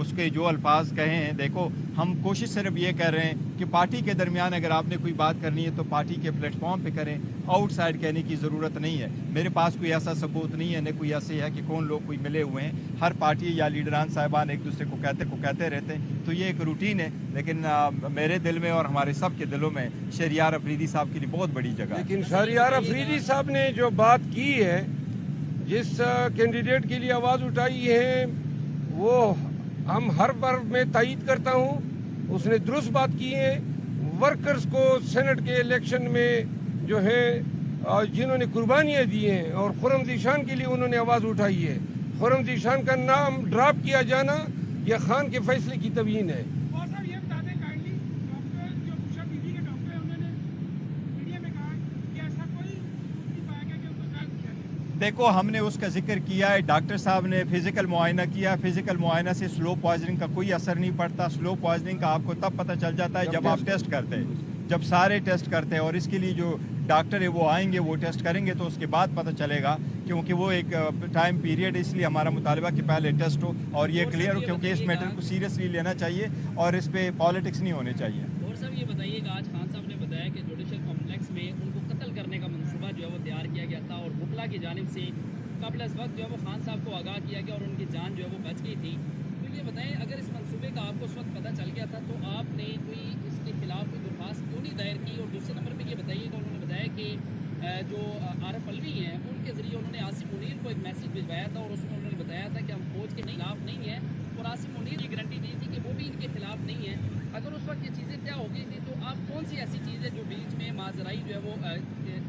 اس کے جو الفاظ کہے ہیں. دیکھو ہم کوشش صرف یہ کر رہے ہیں کہ پارٹی کے درمیان اگر آپ نے کوئی بات کرنی ہے تو پارٹی کے پلیٹ فارم پہ کریں, آؤٹ سائڈ کہنے کی ضرورت نہیں ہے. میرے پاس کوئی ایسا ثبوت نہیں ہے, نہ کوئی ایسے ہے کہ کون لوگ کوئی ملے ہوئے ہیں. ہر پارٹی یا لیڈران صاحبان ایک دوسرے کو کہتے رہتے ہیں, تو یہ ایک روٹین ہے. لیکن میرے دل میں اور ہمارے سب کے دلوں میں شہریار افریدی صاحب کے لیے بہت بڑی جگہ ہے. لیکن شہریار افریدی صاحب نے جو بات کی ہے, جس کینڈیڈیٹ کے لیے آواز اٹھائی ہے, وہ ہم ہر بار میں تائید کرتا ہوں. اس نے درست بات کی ہے. ورکرز کو سینٹ کے الیکشن میں جو ہے جنہوں نے قربانیاں دی ہیں اور خرم ذیشان کے لیے انہوں نے آواز اٹھائی ہے, خرم ذیشان کا نام ڈراپ کیا جانا یہ خان کے فیصلے کی توہین ہے. دیکھو ہم نے اس کا ذکر کیا ہے, ڈاکٹر صاحب نے فزیکل معائنہ کیا. فزیکل معائنہ سے سلو پوائزننگ کا کوئی اثر نہیں پڑتا. سلو پوائزننگ کا آپ کو تب پتہ چل جاتا ہے جب آپ ٹیسٹ کرتے ہیں, جب سارے ٹیسٹ کرتے ہیں. اور اس کے لیے جو ڈاکٹر ہے وہ آئیں گے, وہ ٹیسٹ کریں گے, تو اس کے بعد پتہ چلے گا, کیونکہ وہ ایک ٹائم پیریڈ. اس لیے ہمارا مطالبہ کہ پہلے ٹیسٹ ہو اور یہ کلیئر ہو, کیونکہ اس میٹر کو سیریسلی لینا چاہیے اور اس پہ پالیٹکس نہیں ہونے چاہیے. اور صاحب یہ بتائیے کہ آج خان صاحب نے بتایا کہ جوڈیشل کمپلیکس میں ان کو قتل کرنے کا منصوبہ جو ہے وہ تیار کیا گیا تھا, اور بکلا کی جانب سے قبل از وقت جو ہے وہ خان صاحب کو آگاہ کیا گیا اور ان کی جان جو ہے وہ بچ گئی تھی. تو یہ بتائیں, اگر اس منصوبے کا آپ کو اس وقت پتہ چل گیا تھا تو آپ نے کوئی اس کے خلاف کوئی درخواست کیوں نہیں دائر کی؟ اور دوسرے نمبر پہ یہ بتائیے کہ انہوں نے بتایا کہ جو عارف الوی ہیں ان کے ذریعے انہوں نے عاصم منیر کو ایک میسیج بھجوایا تھا, اور اس میں انہوں نے بتایا تھا کہ ہم فوج کے خلاف نہیں ہیں, اور عاصم منیر یہ گارنٹی دی تھی کہ وہ بھی ان کے خلاف نہیں ہے. اگر اس وقت یہ چیزیں طے ہو گئی تھی تو آپ کون سی ایسی چیز ہے جو بیچ میں ماجرائی جو ہے وہ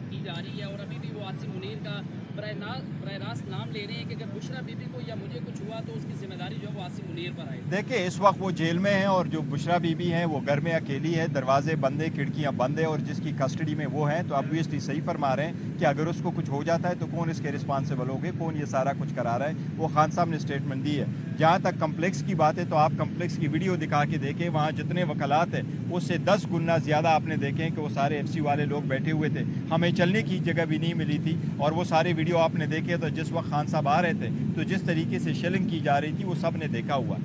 کی جا رہی ہے, اور ابھی بھی وہ عاصم منیر کا براہ راست نام لے رہے ہیں کہ اگر بشرا بی بی کو یا مجھے کچھ ہوا تو اس کی ذمہ داری جو ہے وہ عاصم منیر پر آئے؟ دیکھیں اس وقت وہ جیل میں ہیں, اور جو بشرا بی بی ہیں وہ گھر میں اکیلی ہے, دروازے بند ہیں, کھڑکیاں بند ہیں, اور جس کی کسٹڈی میں وہ ہیں. تو obviously صحیح فرما رہے ہیں کہ اگر اس کو کچھ ہو جاتا ہے تو کون اس کے رسپانسیبل ہوگے, کون یہ سارا کچھ کرا رہا ہے. وہ خان صاحب نے اسٹیٹمنٹ دی ہے. جہاں تک کمپلیکس کی بات ہے تو آپ کمپلیکس کی ویڈیو دکھا کے دیکھیں, وہاں جتنے وکالات ہیں اس سے 10 گنا زیادہ آپ نے دیکھیں کہ وہ سارے ایف سی والے لوگ بیٹھے ہوئے تھے. ہمیں چلنے کی جگہ بھی نہیں ملی تھی, اور وہ سارے ویڈیو آپ نے دیکھے تو جس وقت خان صاحب آ رہے تھے تو جس طریقے سے شیلنگ کی جا رہی تھی وہ سب نے دیکھا ہوا.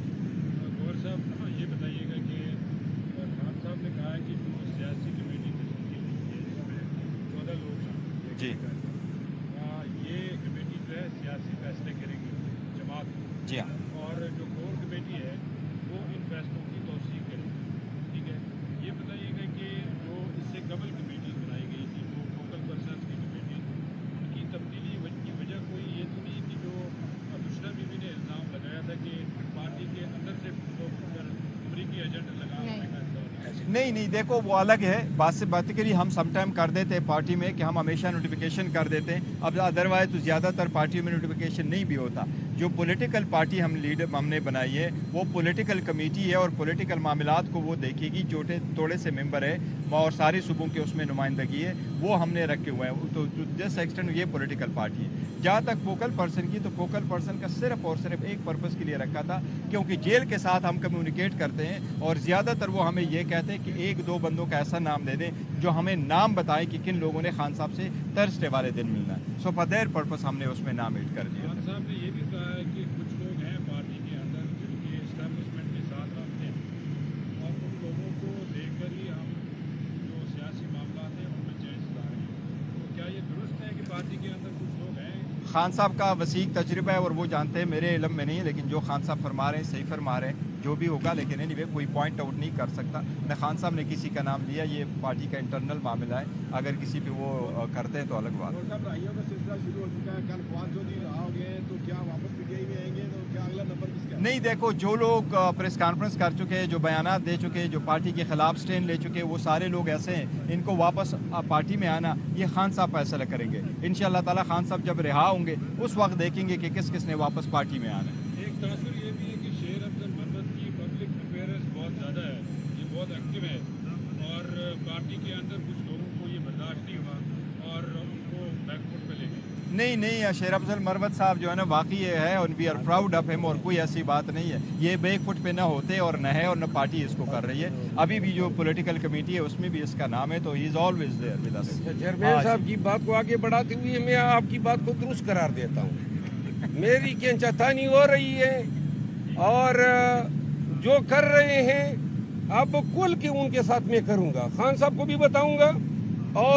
گور صاحب یہ بتائیے گا کہ خان صاحب نے کہا ہے کہ جو سیاسی کمیٹی تشکیل کی ہے جس میں 14 لوگ ہیں, جی یہ کمیٹی جو ہے سیاسی فیصلے کرے گی جماعت, جی ہاں, اور جو کور کمیٹی ہے وہ ان فیصلوں کی توثیق کرے گی. ٹھیک ہے, یہ بتائیے گا کہ جو اس سے قبل کمیٹیز بنائی گئی تھی, جو فوکل پرسنس کی کمیٹی, ان کی تبدیلی کی وجہ کوئی یہ تو نہیں کہ جو بشرا بی بی نے الزام لگایا تھا کہ پارٹی کے اندر سے امریکی ایجنٹ لگا ہونے کا نہیں دیکھو وہ الگ ہے. بات سے بات کری ہم سم ٹائم کر دیتے ہیں پارٹی میں کہ ہم ہمیشہ نوٹیفیکیشن کر دیتے ہیں. اب ادروائز تو زیادہ تر پارٹیوں میں نوٹیفیکیشن نہیں بھی ہوتا. جو پولیٹیکل پارٹی ہم نے بنائی ہے وہ پولیٹیکل کمیٹی ہے, اور پولیٹیکل معاملات کو وہ دیکھے گی. تھوڑے سے ممبر ہے اور سارے صوبوں کے اس میں نمائندگی ہے, وہ ہم نے رکھے ہوئے ہیں. تو جس ایکسٹینٹ یہ پولیٹیکل پارٹی ہے. جہاں تک فوکل پرسن کی, تو فوکل پرسن کا صرف اور صرف ایک پرپس کے لیے رکھا تھا, کیونکہ جیل کے ساتھ ہم کمیونیکیٹ کرتے ہیں, اور زیادہ تر وہ ہمیں یہ کہتے ہیں کہ 1-2 بندوں کا ایسا نام دے دیں جو ہمیں نام بتائیں کہ کن لوگوں نے خان صاحب سے ترسٹے والے دن ملنا ہے. سو فار دیٹ پرپس ہم نے اس میں نام ایڈ کر دیا. خان صاحب نے یہ بھی کہا ہے کہ کچھ لوگ ہیں پارٹی کے اندر جن کے اسٹیبلشمنٹ کے ساتھ رابطے ہیں, اور ان لوگوں کو دیکھ کر ہی ہم جو سیاسی معاملات ہیں ان میں چینج لا رہے ہیں. تو کیا یہ درست ہے کہ پارٹی کے اندر کچھ لوگ ہیں؟ خان صاحب کا وسیع تجربہ ہے اور وہ جانتے ہیں, میرے علم میں نہیں ہے, لیکن جو خان صاحب فرما رہے ہیں صحیح فرما رہے ہیں, جو بھی ہوگا. لیکن اینی وے کوئی پوائنٹ آؤٹ نہیں کر سکتا. نہ خان صاحب نے کسی کا نام لیا, یہ پارٹی کا انٹرنل معاملہ ہے. اگر کسی پہ وہ کرتے ہیں تو الگ بات. رائیوں کا سلسلہ شروع ہو چکا ہے, کل 5 دن رہا ہو گئے, تو کیا واپس پی ٹی آئی میں آئیں گے؟ تو کیا اگلا نمبر کس کا؟ نہیں دیکھو, جو لوگ پریس کانفرنس کر چکے ہیں, جو بیانات دے چکے ہیں, جو پارٹی کے خلاف سٹینڈ لے چکے ہیں, وہ سارے لوگ ایسے ہیں. ان کو واپس پارٹی میں آنا یہ خان صاحب فیصلہ کریں گے انشاءاللہ تعالی. خان صاحب جب رہا ہوں گے اس وقت دیکھیں گے کہ کس کس نے واپس پارٹی میں آنا ہے. ایک تاثر یہ بھی ہے کہ شیر افضل مرمت کی پبلک افیئرز بہت زیادہ ہے, یہ بہت ایکٹیو ہے, اور پارٹی کے اندر کچھ لوگوں کو یہ برداشت نہیں ہوا اور ان کو بیک فٹ پہ لے گئے. نہیں شیر افضل مروت صاحب جو ہے نا واقعی یہ ہے, اور وی آر پراؤڈ آف ہم, اور کوئی ایسی بات نہیں ہے. یہ بیک فٹ پہ نہ ہوتے اور نہ ہے, اور نہ پارٹی اس کو کر رہی ہے. ابھی بھی جو پولیٹیکل کمیٹی ہے اس میں بھی اس کا نام ہے, تو he is always there with us. Chairman صاحب کی بات کو آگے بڑھاتے ہوئے میں آپ کی بات کو درست قرار دیتا ہوں. میری کینچا تانی ہو رہی ہے اور جو کر رہے ہیں اب کل کے ان کے ساتھ میں کروں گا، خان صاحب کو بھی بتاؤں گا اور